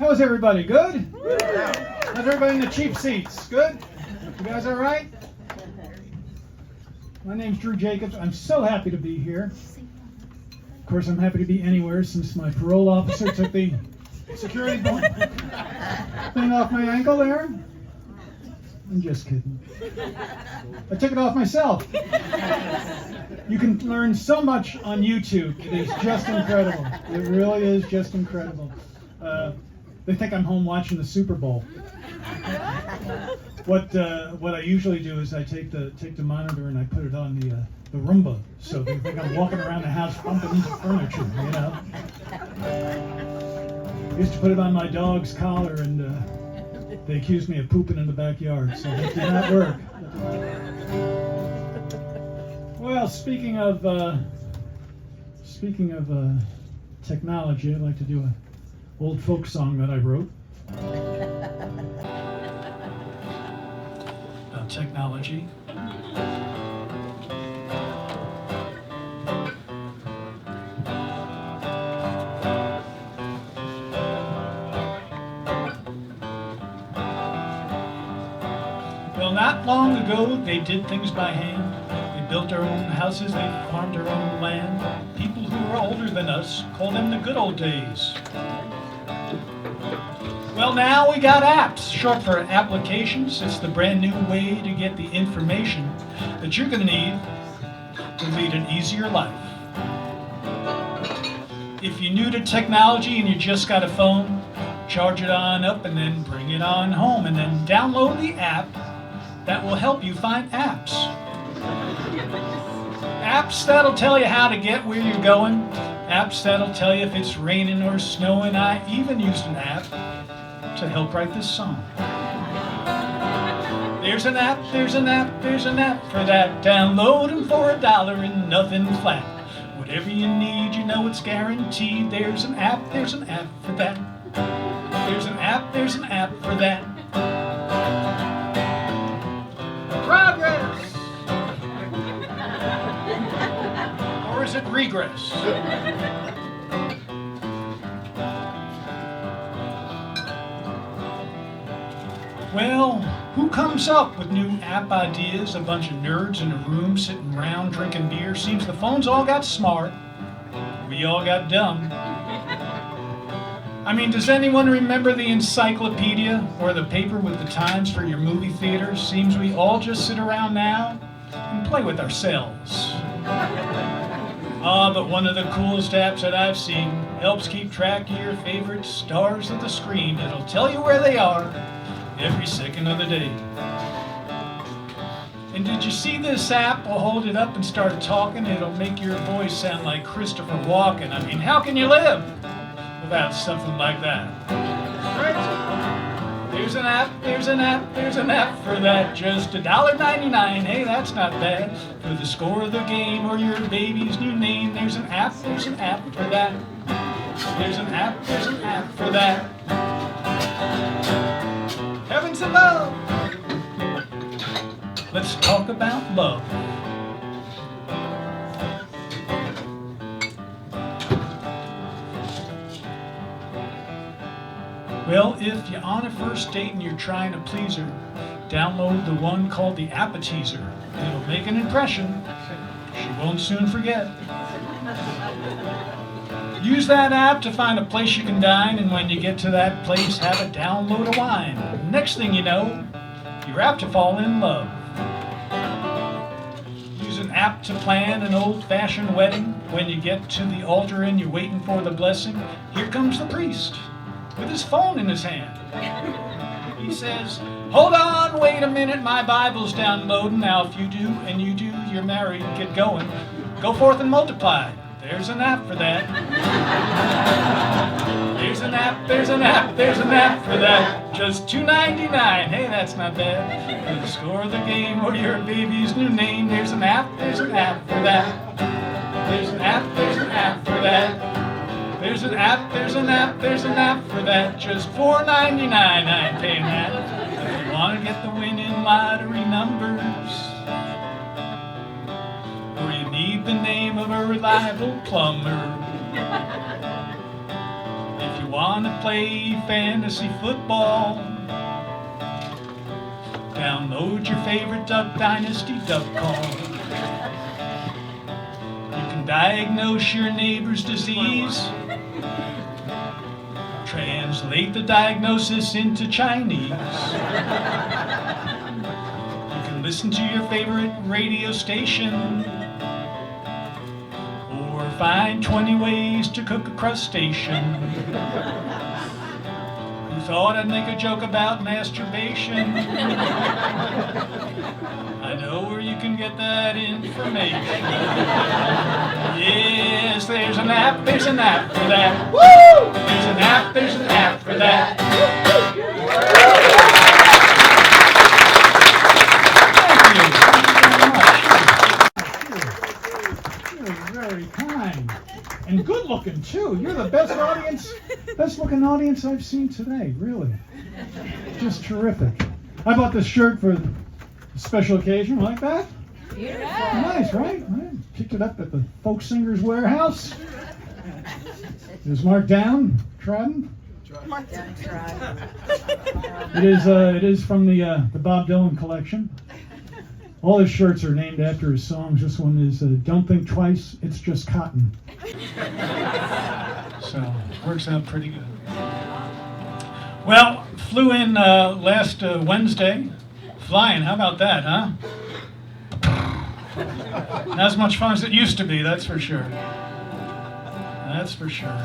How's everybody? Good? How's everybody in the cheap seats? Good? You guys all right? My name's Drew Jacobs. I'm so happy to be here. Of course, I'm happy to be anywhere since my parole officer took the security thing off my ankle there. I'm just kidding. I took it off myself. You can learn so much on YouTube. It is just incredible. It really is just incredible. They think I'm home watching the Super Bowl. What I usually do is I take the monitor and I put it on the Roomba, so they think I'm walking around the house bumping into furniture, you know. I used to put it on my dog's collar, and they accused me of pooping in the backyard, so that did not work. Well, speaking of technology, I'd like to do an old folk song that I wrote about technology. Well, not long ago, they did things by hand. They built their own houses, they farmed their own land. People who were older than us call them the good old days. Well, now we got apps, short for applications. It's the brand new way to get the information that you're going to need to lead an easier life. If you're new to technology and you just got a phone, charge it on up and then bring it on home, and then download the app that will help you find apps. Apps that'll tell you how to get where you're going. Apps that'll tell you if it's raining or snowing. I even used an app to help write this song. There's an app, there's an app, there's an app for that. Download them for $1 and nothing flat. Whatever you need, you know it's guaranteed. There's an app for that. There's an app for that. Progress! Or is it regress? Well, who comes up with new app ideas? A bunch of nerds in a room sitting around drinking beer. Seems the phones all got smart. We all got dumb. I mean, does anyone remember the encyclopedia or the paper with the times for your movie theater? Seems we all just sit around now and play with ourselves. But one of the coolest apps that I've seen helps keep track of your favorite stars of the screen. It'll tell you where they are every second of the day. And did you see this app? We'll hold it up and start talking. It'll make your voice sound like Christopher Walken. I mean, how can you live without something like that? Right? There's an app for that. Just $1.99. Hey, that's not bad. For the score of the game or your baby's new name, there's an app for that. There's an app for that. Heavens and love. Let's talk about love. Well, if you're on a first date and you're trying to please her, download the one called the Appetizer. It'll make an impression she won't soon forget. Use that app to find a place you can dine, and when you get to that place, have a download of wine. Next thing you know, you're apt to fall in love. Use an app to plan an old-fashioned wedding. When you get to the altar and you're waiting for the blessing, here comes the priest with his phone in his hand. He says, "Hold on, wait a minute, my Bible's downloading. Now if you do, and you do, you're married, get going. Go forth and multiply." There's an app for that. There's an app for that. Just $2.99. Hey, that's not bad. For the score of the game or your baby's new name, there's an app for that. There's an app for that. There's an app for that. Just $4.99. I ain't paying that. If you want to get the winning lottery numbers, or you need the name of a reliable plumber, if you wanna play fantasy football, download your favorite Duck Dynasty Duck Call. You can diagnose your neighbor's disease, translate the diagnosis into Chinese. You can listen to your favorite radio station, or find 20 ways to cook a crustacean. Who thought I'd make a joke about masturbation? I know where you can get that information. Yes, there's an app for that. Woo! There's an app for that. Thank you. You're very kind. And good looking too. You're the best looking audience I've seen today, really. Just terrific. I bought this shirt for a special occasion, like that? Yeah. Nice, right? I picked it up at the Folk Singers Warehouse. It was marked down, trodden. It is from the Bob Dylan collection. All his shirts are named after his songs. This one is Don't Think Twice, It's Just Cotton. So, works out pretty good. Well, flew in last Wednesday. Flying, how about that, huh? Not as much fun as it used to be, that's for sure. That's for sure.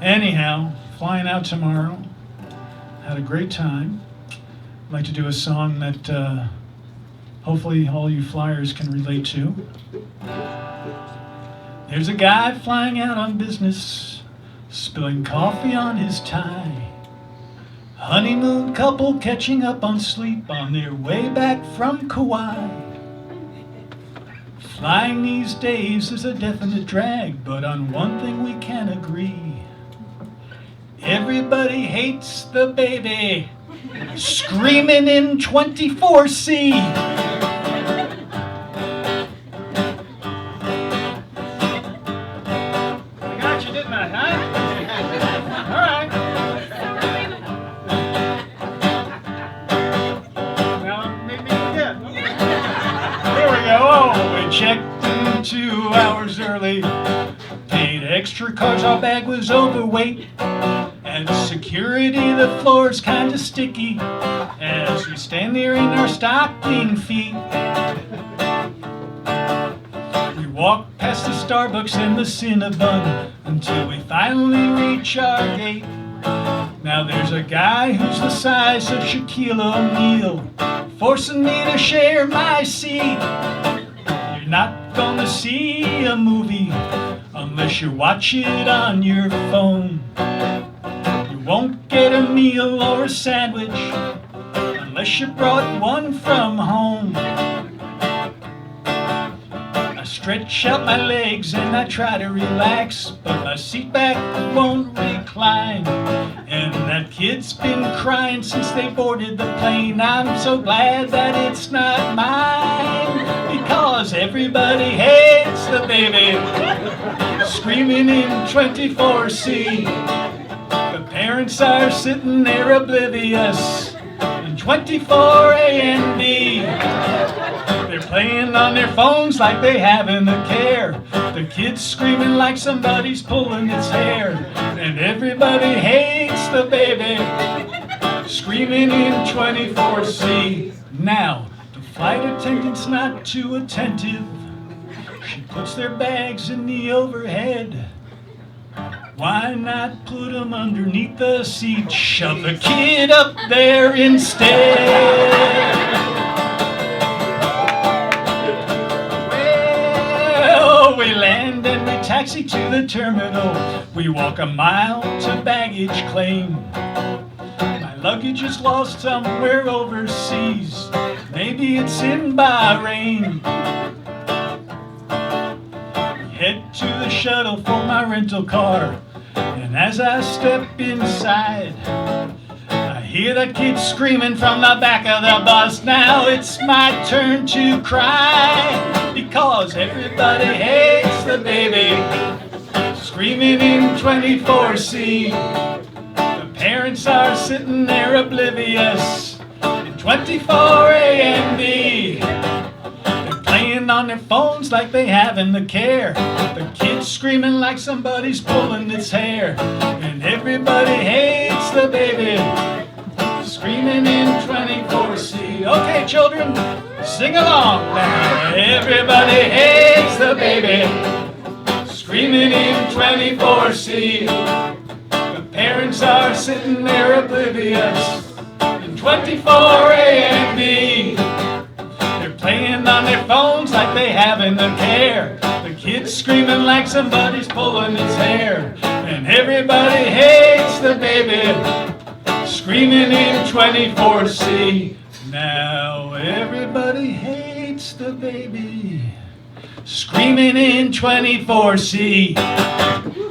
Anyhow, flying out tomorrow. Had a great time. I'd like to do a song that hopefully all you flyers can relate to. There's a guy flying out on business, spilling coffee on his tie. Honeymoon couple catching up on sleep on their way back from Kauai. Flying these days is a definite drag, but on one thing we can agree. Everybody hates the baby screaming in 24C. I got you, didn't I, huh? All right. Now, make me forget. There we go. Oh, we checked in 2 hours early. Paid extra cause our bag was overweight. And security, the floor's kinda sticky as we stand there in our stocking feet. We walk past the Starbucks and the Cinnabon until we finally reach our gate. Now there's a guy who's the size of Shaquille O'Neal, forcing me to share my seat. You're not gonna see a movie unless you watch it on your phone. Won't get a meal or a sandwich unless you brought one from home. I stretch out my legs and I try to relax, but my seat back won't recline. And that kid's been crying since they boarded the plane. I'm so glad that it's not mine, because everybody hates the baby screaming in 24C. Parents are sitting there oblivious in 24A and B. They're playing on their phones like they haven't a care. The kid's screaming like somebody's pulling its hair. And everybody hates the baby screaming in 24C. Now, the flight attendant's not too attentive. She puts their bags in the overhead. Why not put them underneath the seat? Shove the kid up there instead. Well, we land and we taxi to the terminal. We walk a mile to baggage claim. My luggage is lost somewhere overseas. Maybe it's in Bahrain. Head to the shuttle for my rental car, and as I step inside, I hear the kid screaming from the back of the bus. Now it's my turn to cry, because everybody hates the baby screaming in 24C. parents are sitting there oblivious in 24A and B. They're playing on their phones like they haven't the care. The kid's screaming like somebody's pulling its hair. And everybody hates the baby, screaming in 24C. Okay, children, sing along now. Everybody hates the baby, screaming in 24C. The parents are sitting there oblivious in 24A and B. They're playing on their phones like they haven't a care. The kid's screaming like somebody's pulling his hair. And everybody hates the baby, screaming in 24C. Now everybody hates the baby, screaming in 24C.